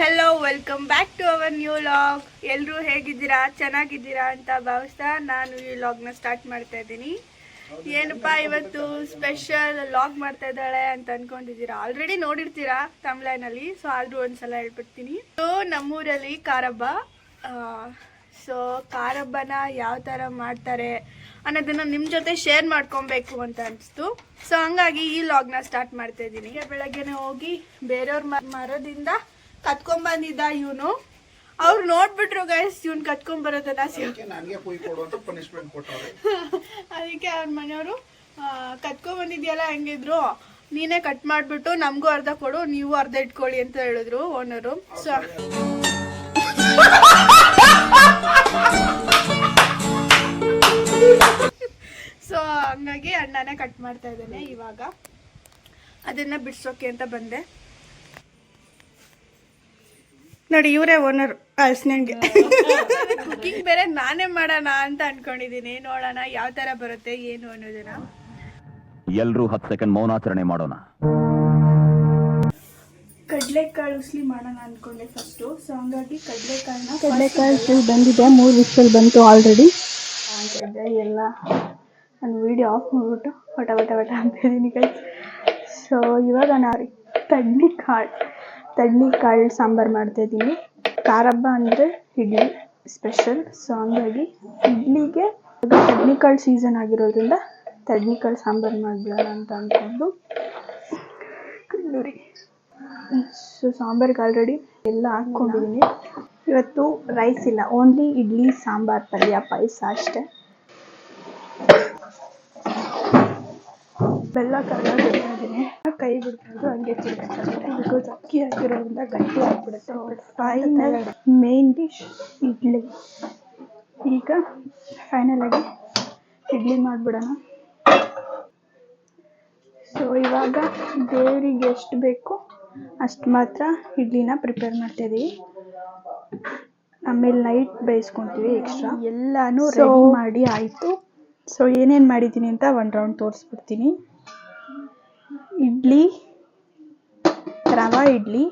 Hello welcome back to our new vlog. ಎಲ್ಲರೂ ಹೇಗಿದ್ದೀರಾ, ಚೆನ್ನಾಗಿದ್ದೀರಾ ಅಂತ ಭಾವಿಸ್ತಾ ನಾನು ಈ ಲಾಗ್ನ ಸ್ಟಾರ್ಟ್ ಮಾಡ್ತಾ ಇದ್ದೀನಿ. ಏನಪ್ಪಾ ಇವತ್ತು ಸ್ಪೆಷಲ್ ಲಾಗ್ ಮಾಡ್ತಾ ಇದ್ದಾಳೆ ಅಂತ ಅನ್ಕೊಂಡಿದ್ದೀರಾ. ಆಲ್ರೆಡಿ ನೋಡಿರ್ತೀರಾ ತಮಿಳ್ನಲ್ಲಿ, ಸೊ ಆದ್ರೂ ಒಂದ್ಸಲ ಹೇಳ್ಬಿಡ್ತೀನಿ. ಸೊ ನಮ್ಮೂರಲ್ಲಿ ಕಾರಬ್ಬ. ಸೊ ಕಾರಬ್ಬನ ಯಾವ ಥರ ಮಾಡ್ತಾರೆ ಅನ್ನೋದನ್ನ ನಿಮ್ಮ ಜೊತೆ ಶೇರ್ ಮಾಡ್ಕೊಬೇಕು ಅಂತ ಅನಿಸ್ತು. ಸೊ ಹಂಗಾಗಿ ಈ ಲಾಗ್ನ ಸ್ಟಾರ್ಟ್ ಮಾಡ್ತಾ ಇದ್ದೀನಿ. ಬೆಳಗ್ಗೆನೆ ಹೋಗಿ ಬೇರೆಯವ್ರ ಮರದಿಂದ ಕತ್ಕೊಂಡ್ಬಂದಿದ್ದ ಇವನು. ಅವ್ರು ನೋಡ್ಬಿಟ್ರು ಗೈಸ್ ಇವ್ನು ಕತ್ಕೊಂಡ್ಬರೋದನ್ನ. ಅದಕ್ಕೆ ಅವ್ರ ಮನೆಯವರು ಕತ್ಕೊಂಡ್ಬಂದಿದ್ಯಲ್ಲ ಹೆಂಗಿದ್ರು ನೀನೇ ಕಟ್ ಮಾಡಿಬಿಟ್ಟು ನಮಗೂ ಅರ್ಧ ಕೊಡು, ನೀವು ಅರ್ಧ ಇಟ್ಕೊಳ್ಳಿ ಅಂತ ಹೇಳಿದ್ರು ಓನರು. ಸೊ ಹಂಗಾಗಿ ಅಣ್ಣನೇ ಕಟ್ ಮಾಡ್ತಾ ಇದ್ದಾನೆ. ಇವಾಗ ಅದನ್ನ ಬಿಡ್ಸೋಕೆ ಅಂತ ಬಂದೆ. ನೋಡಿ ಇವರೇ ಓನರ್ ಅಲ್ಸ್ನಂಗೆ. ಕುಕಿಂಗ್ ಬೇರೆ ನಾನೇ ಮಾಡೋಣ ಅಂತ ಅನ್ಕೊಂಡಿದೀನಿ. ನೋಡೋಣ ಯಾವ ತರ ಬರುತ್ತೆ ಏನು ಅನ್ನೋದನ್ನ. ಎಲ್ರೂ 10 ಸೆಕೆಂಡ್ ಮೌನಾಚರಣೆ ಮಾಡೋಣ. ಕಡಲೆಕಾಳು ಉಸ್ಲಿ ಮಾಡೋಣ ಅನ್ಕೊಂಡೆ ಫಸ್ಟ್. ಸೊ ಹಂಗಾಗಿ ಕಡಲೆಕಾಳು ಬಂದಿದೆ. 3 ವಿಷಲ್ ಬಂತು ಆಲ್ರೆಡಿ. ಎಲ್ಲ ನಾನು ವಿಡಿಯೋ ಆಫ್ ಮಾಡ್ಬಿಟ್ಟು ವಟ ವಟ ವಟ ಅಂತಿದ್ದೀನಿ ಗೈಸ್. ಸೊ ಇವಾಗ ನಾನು ತಡ್ನಿಕಾಳು ಸಾಂಬಾರು ಮಾಡ್ತಾಯಿದ್ದೀನಿ. ಕಾರಬ್ಬ ಅಂದರೆ ಇಡ್ಲಿ ಸ್ಪೆಷಲ್. ಸೊ ಹಂಗಾಗಿ ಇಡ್ಲಿಗೆ ತಡ್ನಿಕಾಳು ಸೀಸನ್ ಆಗಿರೋದ್ರಿಂದ ತಡ್ನಿಕಾಳು ಸಾಂಬಾರು ಮಾಡಿಬಿಡೋಣ ಅಂತ ಅಂದ್ಕೊಂಡು ಕಂಡೂರಿ. ಸೊ ಸಾಂಬಾರಿಗೆ ಆಲ್ರೆಡಿ ಎಲ್ಲ ಹಾಕ್ಕೊಂಡಿದ್ದೀನಿ. ಇವತ್ತು ರೈಸ್ ಇಲ್ಲ, ಓನ್ಲಿ ಇಡ್ಲಿ ಸಾಂಬಾರು ಪಲ್ಯ ಪಾಯಸ ಅಷ್ಟೇ. ಬೆಲ್ಲ ಕರ್ನಾಟಕ ಕೈ ಬಿಡ್ಬೋದು, ಹಂಗೆ ತಿರ್ಗಾಡ್ತಾರೆ. ಬಿಕಾಸ್ ಅಕ್ಕಿ ಹಾಕಿರೋದ್ರಿಂದ ಗಟ್ಟಿ ಆಗಿಬಿಡುತ್ತೆ. Final main dish idli. ಈಗ ಫೈನಲ್ ಆಗಿ ಇಡ್ಲಿ ಮಾಡಿಬಿಡೋಣ. ಸೊ ಇವಾಗ ದೇವರಿಗೆ ಎಷ್ಟು ಬೇಕು ಅಷ್ಟು ಮಾತ್ರ ಇಡ್ಲಿನ ಪ್ರಿಪೇರ್ ಮಾಡ್ತಾಯಿದ್ದೀವಿ. ಆಮೇಲೆ ನೈಟ್ ಬೇಯಿಸ್ಕೊತೀವಿ ಎಕ್ಸ್ಟ್ರಾ. ಎಲ್ಲನೂ ರೆಡಿ ಮಾಡಿ ಆಯಿತು. ಸೊ ಏನೇನು ಮಾಡಿದ್ದೀನಿ ಅಂತ ಒಂದು ರೌಂಡ್ ತೋರಿಸ್ಬಿಡ್ತೀನಿ. ಇಡ್ಲಿ, ರವಾ ಇಡ್ಲಿ,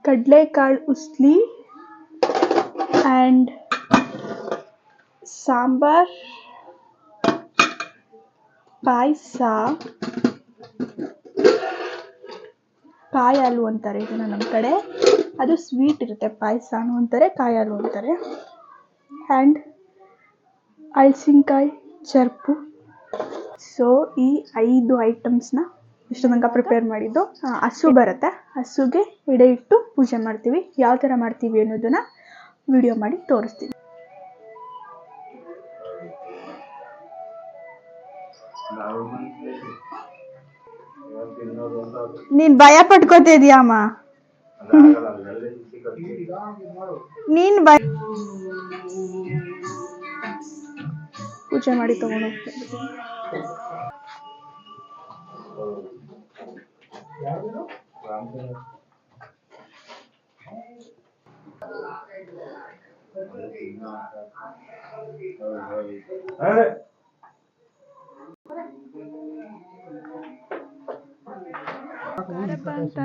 ಕಡಲೆಕಾಳು ಉಸ್ಲಿ ಆ್ಯಂಡ್ ಸಾಂಬಾರ್, ಪಾಯಸ, ಕಾಯಿ ಹಾಲು ಅಂತಾರೆ ಇದನ್ನು ನಮ್ಮ ಕಡೆ. ಅದು ಸ್ವೀಟ್ ಇರುತ್ತೆ, ಪಾಯಸನೂ ಅಂತಾರೆ, ಕಾಯಿ ಹಾಲು ಅಂತಾರೆ. ಆ್ಯಂಡ್ ಹಲಸಿನಕಾಯಿ ಚರ್ಪು. ಸೊ ಈ 5 ಐಟಮ್ಸ್ನ ಇಷ್ಟು ತನಕ ಪ್ರಿಪೇರ್ ಮಾಡಿದ್ದು. ಹಸು ಬರುತ್ತೆ, ಹಸುಗೆ ಎಡೆ ಇಟ್ಟು ಪೂಜೆ ಮಾಡ್ತೀವಿ. ಯಾವ ಥರ ಮಾಡ್ತೀವಿ ಅನ್ನೋದನ್ನು ವಿಡಿಯೋ ಮಾಡಿ ತೋರಿಸ್ತೀವಿ. ನೀನು ಭಯ ಪಟ್ಕೋತಿದ್ಯಮ್ಮ. ನೀನು ಪೂಜೆ ಮಾಡಿ ತಗೊಂಡು ಹೋಗ್ತೀನಿ.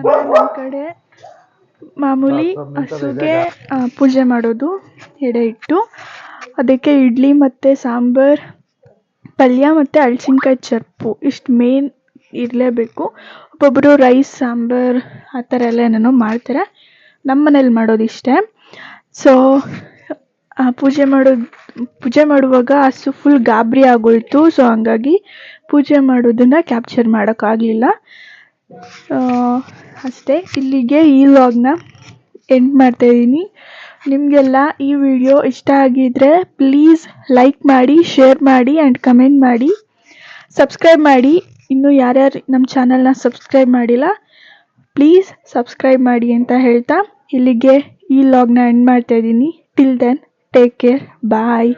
ನಮ್ಮ ಕಡೆ ಮಾಮೂಲಿ ಹಸುಗೆ ಪೂಜೆ ಮಾಡೋದು ಎಡೆ ಇಟ್ಟು. ಅದಕ್ಕೆ ಇಡ್ಲಿ ಮತ್ತು ಸಾಂಬಾರ್, ಪಲ್ಯ ಮತ್ತು ಹಲಸಿನಕಾಯಿ ಚರ್ಪು ಇಷ್ಟು ಮೇನ್ ಇರಲೇಬೇಕು. ಒಬ್ಬೊಬ್ಬರು ರೈಸ್ ಸಾಂಬಾರ್ ಆ ಥರ ಎಲ್ಲ ಏನೇನೋ ಮಾಡ್ತಾರೆ. ನಮ್ಮ ಮನೇಲಿ ಮಾಡೋದು ಇಷ್ಟೇ. ಸೊ ಪೂಜೆ ಮಾಡುವಾಗ ಹಸು ಫುಲ್ ಗಾಬರಿ ಆಗೋಯ್ತು. ಸೊ ಹಂಗಾಗಿ ಪೂಜೆ ಮಾಡೋದನ್ನು ಕ್ಯಾಪ್ಚರ್ ಮಾಡೋಕ್ಕಾಗಲಿಲ್ಲ. ಅಷ್ಟೇ. ಇಲ್ಲಿಗೆ ಈ ವ್ಲಾಗ್ನ ಎಂಡ್ ಮಾಡ್ತಾಯಿದ್ದೀನಿ. ನಿಮಗೆಲ್ಲ ಈ ವಿಡಿಯೋ ಇಷ್ಟ ಆಗಿದ್ದರೆ ಪ್ಲೀಸ್ ಲೈಕ್ ಮಾಡಿ, ಶೇರ್ ಮಾಡಿ ಆ್ಯಂಡ್ ಕಮೆಂಟ್ ಮಾಡಿ, ಸಬ್ಸ್ಕ್ರೈಬ್ ಮಾಡಿ. ಇನ್ನೂ ಯಾರ್ಯಾರು ನಮ್ಮ ಚಾನಲ್ನ ಸಬ್ಸ್ಕ್ರೈಬ್ ಮಾಡಿಲ್ಲ ಪ್ಲೀಸ್ ಸಬ್ಸ್ಕ್ರೈಬ್ ಮಾಡಿ ಅಂತ ಹೇಳ್ತಾ ಇಲ್ಲಿಗೆ ಈ ವ್ಲಾಗ್ನ ಎಂಡ್ ಮಾಡ್ತಾಯಿದ್ದೀನಿ. ಟಿಲ್ ದೆನ್ ಟೇಕ್ ಕೇರ್, ಬಾಯ್.